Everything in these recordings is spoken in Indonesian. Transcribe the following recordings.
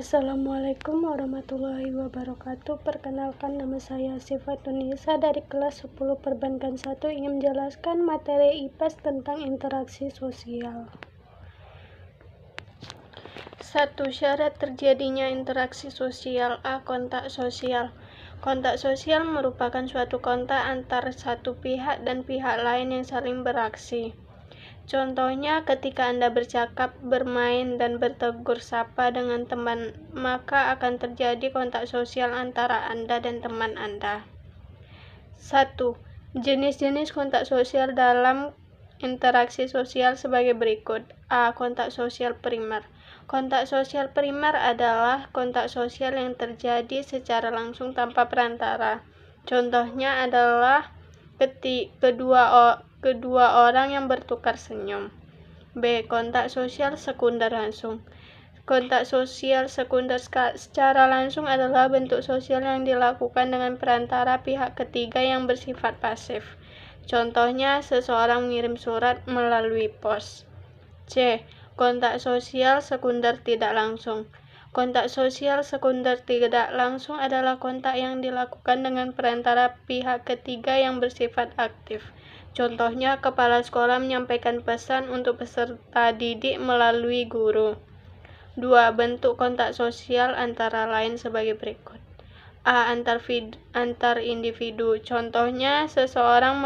Assalamualaikum warahmatullahi wabarakatuh. Perkenalkan, nama saya Sifatunisa dari kelas 10 Perbankan 1 ingin menjelaskan materi IPS tentang interaksi sosial. 1. Syarat terjadinya interaksi sosial. A. Kontak sosial. Kontak sosial merupakan suatu kontak antar satu pihak dan pihak lain yang saling beraksi. Contohnya, ketika Anda bercakap, bermain, dan bertegur sapa dengan teman, maka akan terjadi kontak sosial antara Anda dan teman Anda. 1. Jenis-jenis kontak sosial dalam interaksi sosial sebagai berikut. A. Kontak sosial primer. Kontak sosial primer adalah kontak sosial yang terjadi secara langsung tanpa perantara. Contohnya adalah kedua orang yang bertukar senyum. B. Kontak sosial sekunder langsung. Kontak sosial sekunder secara langsung adalah bentuk sosial yang dilakukan dengan perantara pihak ketiga yang bersifat pasif. Contohnya, seseorang mengirim surat melalui pos. C. Kontak sosial sekunder tidak langsung. Kontak sosial sekunder tidak langsung adalah kontak yang dilakukan dengan perantara pihak ketiga yang bersifat aktif. Contohnya, kepala sekolah menyampaikan pesan untuk peserta didik melalui guru. 2. Bentuk kontak sosial antara lain sebagai berikut. A. Antar individu. Contohnya, seseorang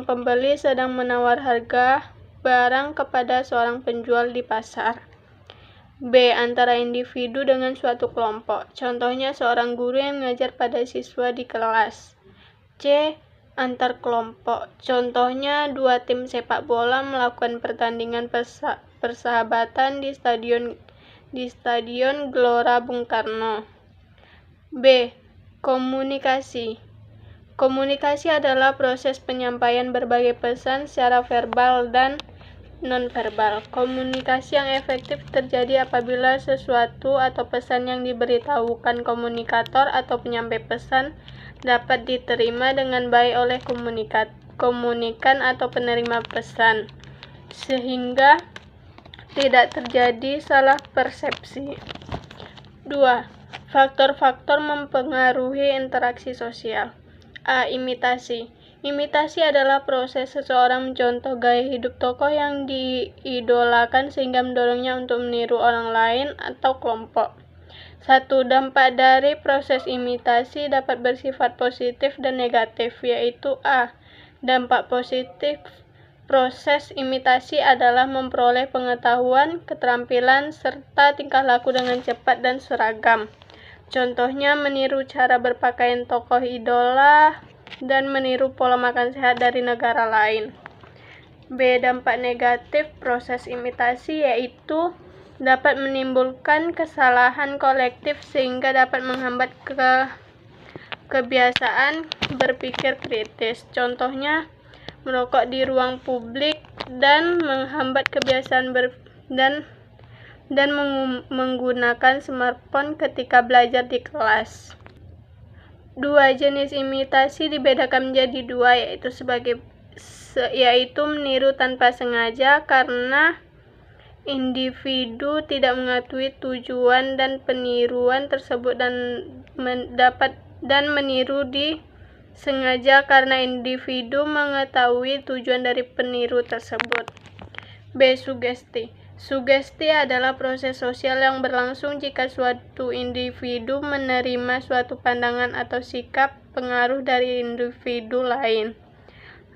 pembeli sedang menawar harga barang kepada seorang penjual di pasar. B. Antara individu dengan suatu kelompok. Contohnya, seorang guru yang mengajar pada siswa di kelas. C. Antar kelompok. Contohnya, dua tim sepak bola melakukan pertandingan persahabatan di Stadion Gelora Bung Karno. B. Komunikasi. Komunikasi adalah proses penyampaian berbagai pesan secara verbal dan nonverbal. Komunikasi yang efektif terjadi apabila sesuatu atau pesan yang diberitahukan komunikator atau penyampai pesan dapat diterima dengan baik oleh komunikan atau penerima pesan, sehingga tidak terjadi salah persepsi. 2. Faktor-faktor mempengaruhi interaksi sosial. A. Imitasi. Imitasi adalah proses seseorang mencontoh gaya hidup tokoh yang diidolakan sehingga mendorongnya untuk meniru orang lain atau kelompok. 1. Dampak dari proses imitasi dapat bersifat positif dan negatif, yaitu A. Dampak positif proses imitasi adalah memperoleh pengetahuan, keterampilan, serta tingkah laku dengan cepat dan seragam. Contohnya, meniru cara berpakaian tokoh idola dan meniru pola makan sehat dari negara lain. B. Dampak negatif proses imitasi yaitu dapat menimbulkan kesalahan kolektif sehingga dapat menghambat kebiasaan berpikir kritis. Contohnya, merokok di ruang publik dan menghambat kebiasaan dan menggunakan smartphone ketika belajar di kelas. 2. Jenis imitasi dibedakan menjadi dua, yaitu meniru tanpa sengaja karena individu tidak mengetahui tujuan dan peniruan tersebut, dan meniru disengaja karena individu mengetahui tujuan dari peniru tersebut. B. Sugesti. Sugesti adalah proses sosial yang berlangsung jika suatu individu menerima suatu pandangan atau sikap pengaruh dari individu lain.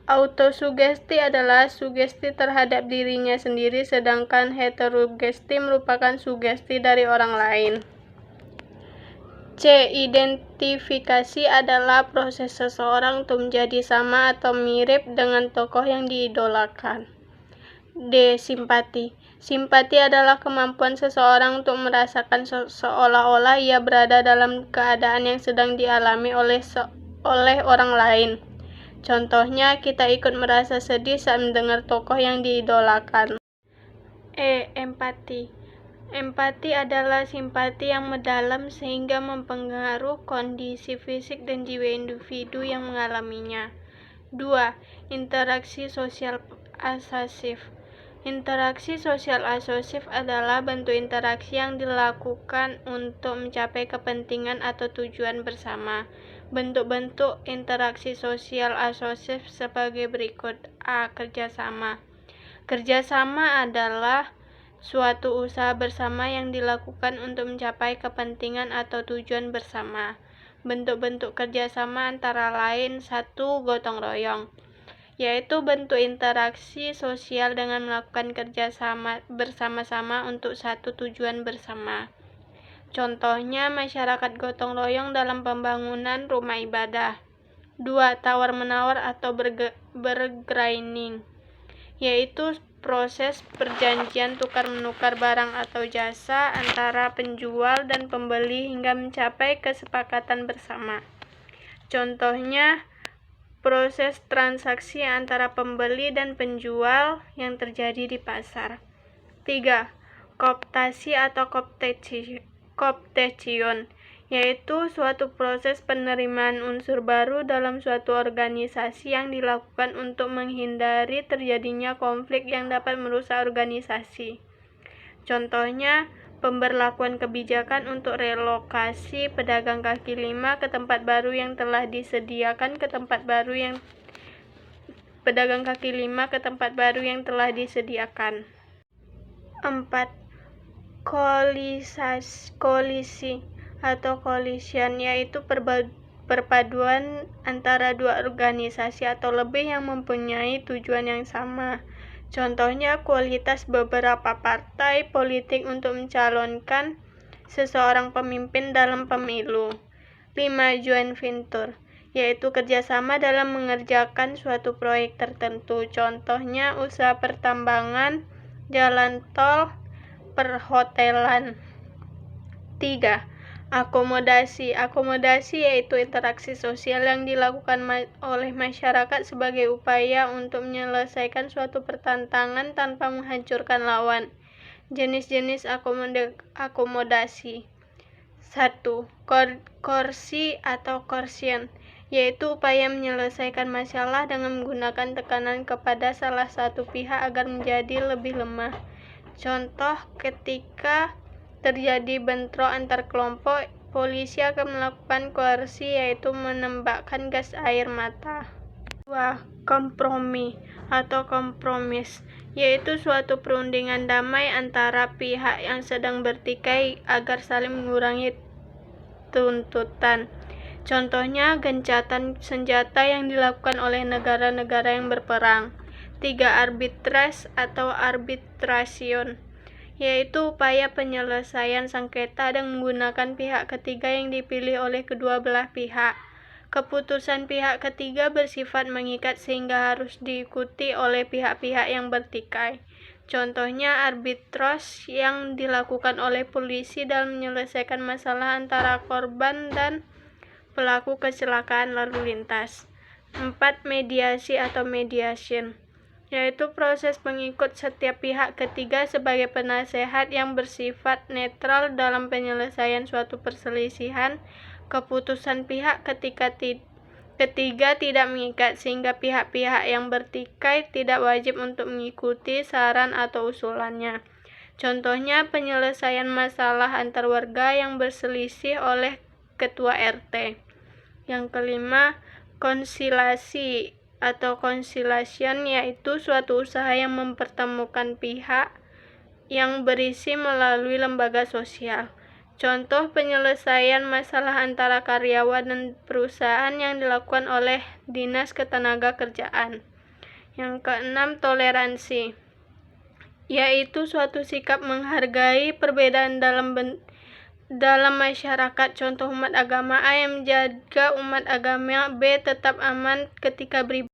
Autosugesti adalah sugesti terhadap dirinya sendiri, sedangkan heterosugesti merupakan sugesti dari orang lain. C. Identifikasi adalah proses seseorang untuk menjadi sama atau mirip dengan tokoh yang diidolakan. D. Simpati. Simpati adalah kemampuan seseorang untuk merasakan seolah-olah ia berada dalam keadaan yang sedang dialami oleh orang lain. Contohnya, kita ikut merasa sedih saat mendengar tokoh yang diidolakan. E. Empati. Empati adalah simpati yang mendalam sehingga mempengaruhi kondisi fisik dan jiwa individu yang mengalaminya. 2. Interaksi sosial asosif. Interaksi sosial asosiatif adalah bentuk interaksi yang dilakukan untuk mencapai kepentingan atau tujuan bersama. Bentuk-bentuk interaksi sosial asosiatif sebagai berikut. A. Kerjasama. Kerjasama adalah suatu usaha bersama yang dilakukan untuk mencapai kepentingan atau tujuan bersama. Bentuk-bentuk kerjasama antara lain 1. Gotong royong, yaitu bentuk interaksi sosial dengan melakukan kerjasama bersama-sama untuk satu tujuan bersama. Contohnya masyarakat gotong royong dalam pembangunan rumah ibadah. 2. Tawar-menawar atau bargaining, yaitu proses perjanjian tukar-menukar barang atau jasa antara penjual dan pembeli hingga mencapai kesepakatan bersama. Contohnya proses transaksi antara pembeli dan penjual yang terjadi di pasar. 3. Kooptasi atau kooptation, yaitu suatu proses penerimaan unsur baru dalam suatu organisasi yang dilakukan untuk menghindari terjadinya konflik yang dapat merusak organisasi. Contohnya pemberlakuan kebijakan untuk relokasi pedagang kaki lima ke tempat baru yang telah disediakan pedagang kaki lima ke tempat baru yang telah disediakan. 4. Kolisi atau collision, yaitu perpaduan antara dua organisasi atau lebih yang mempunyai tujuan yang sama. Contohnya kualitas beberapa partai politik untuk mencalonkan seseorang pemimpin dalam pemilu. 5. Joint venture, yaitu kerjasama dalam mengerjakan suatu proyek tertentu. Contohnya usaha pertambangan, jalan tol, perhotelan. 3. Akomodasi. Akomodasi yaitu interaksi sosial yang dilakukan oleh masyarakat sebagai upaya untuk menyelesaikan suatu pertentangan tanpa menghancurkan lawan. Jenis-jenis akomodasi. 1. Coercion atau coercion, yaitu upaya menyelesaikan masalah dengan menggunakan tekanan kepada salah satu pihak agar menjadi lebih lemah. Contoh ketika terjadi bentrok antar kelompok, polisi akan melakukan koersi, yaitu menembakkan gas air mata. 2. Kompromi atau kompromis, yaitu suatu perundingan damai antara pihak yang sedang bertikai agar saling mengurangi tuntutan. Contohnya gencatan senjata yang dilakukan oleh negara-negara yang berperang. 3. Arbitrase atau arbitration, yaitu upaya penyelesaian sengketa dengan menggunakan pihak ketiga yang dipilih oleh kedua belah pihak. Keputusan pihak ketiga bersifat mengikat sehingga harus diikuti oleh pihak-pihak yang bertikai. Contohnya arbitrase yang dilakukan oleh polisi dalam menyelesaikan masalah antara korban dan pelaku kecelakaan lalu lintas. 4. Mediasi atau mediation, yaitu proses mengikut setiap pihak ketiga sebagai penasehat yang bersifat netral dalam penyelesaian suatu perselisihan. Keputusan pihak ketiga tidak mengikat sehingga pihak-pihak yang bertikai tidak wajib untuk mengikuti saran atau usulannya. Contohnya penyelesaian masalah antar warga yang berselisih oleh ketua RT. Yang kelima, konsilasi atau conciliation, yaitu suatu usaha yang mempertemukan pihak yang berisi melalui lembaga sosial. Contoh penyelesaian masalah antara karyawan dan perusahaan yang dilakukan oleh Dinas Ketenagakerjaan. Yang keenam, toleransi, yaitu suatu sikap menghargai perbedaan dalam masyarakat. Contoh umat agama A yang menjaga umat agama B tetap aman ketika beribadah.